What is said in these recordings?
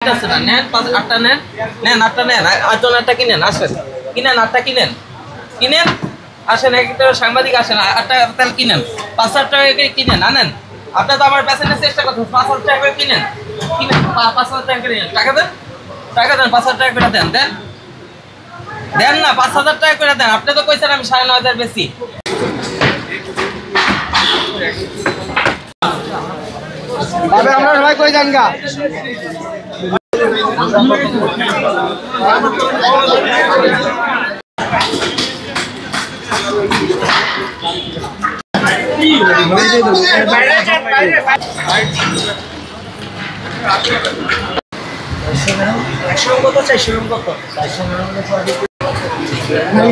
আছে না নেন 8টা নেন 8টা নেন 8জন 8টা কিনেন আসেন কিনেন 8টা কিনেন আসেন একটা সাংবাদিক আসেন 8টা তেল কিনেন 5,000 টাকা করে কিনেন আনেন আপনি তো আমার পেছনের চেষ্টা করছেন 5,000 টাকা করে কিনেন 5,000 টাকা করে টাকা দেন 5,000 টাকা করে দেন না 5,000 টাকা করে দেন আপনি তো কইছেন আমি 9,500 বেশি তবে আমরা সবাই কই যান গা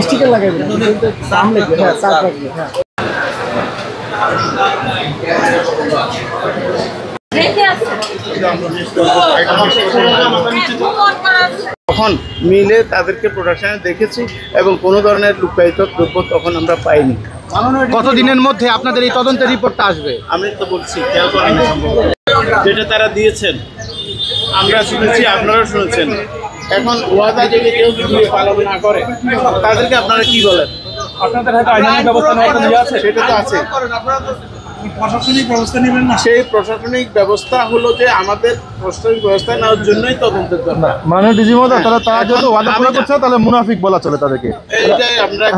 স্টিকার লাগাইবেন দাম লাগবে হ্যাঁ চাপ লাগবে হ্যাঁ তখন মিলে তাদেরকে প্রোডাকশনে দেখেছি এবং কোনো ধরনের লুকায়িত দ্রব্য তখন আমরা পাইনি। কতদিনের মধ্যে আপনাদের এই তদন্তের রিপোর্টটা আসবে? আমি তো বলছি যেটা তারা দিয়েছেন আমরা শুনেছি, আপনারাও শুনেছেন। এখন ওয়াদা যদি কেউ পালন না করে তাদেরকে আপনারা কি বলেন? আপনাদের হাতে আইনি ব্যবস্থা নেওয়া আছে? সেটা তো আছে। প্রশাসনিক ব্যবস্থা নেবেন না? সেই প্রশাসনিক ব্যবস্থা হলো যে আমাদের প্রশাসনিক ব্যবস্থা নেওয়ার জন্যই তদন্তের দরকার। মানে ডিজি মহোদয় তারা যেহেতু ওয়াদা পুরো করছে তাহলে মুনাফিক বলা চলে তাদেরকে।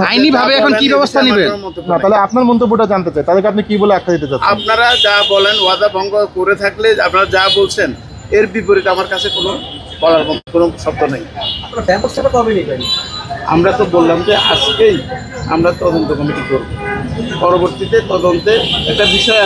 আইনি ভাবে এখন কি ব্যবস্থা নেবেন? না তাহলে আপনার মন্তব্যটা জানতে চাই, তাদেরকে আপনি কি বলে আখ্যা দিতে চাচ্ছেন? আপনারা যা বলেন ওয়াদা ভঙ্গ করে থাকলে আপনারা যা বলছেন এর বিপরীতে আমার কাছে কোনো বলার কোনো শব্দ নেই। ব্যবস্থাটা কবে নেবেন? আমরা তো বললাম যে আজকেই আমরা তদন্ত কমিটি করব, পরবর্তীতে তদন্তে একটা বিষয়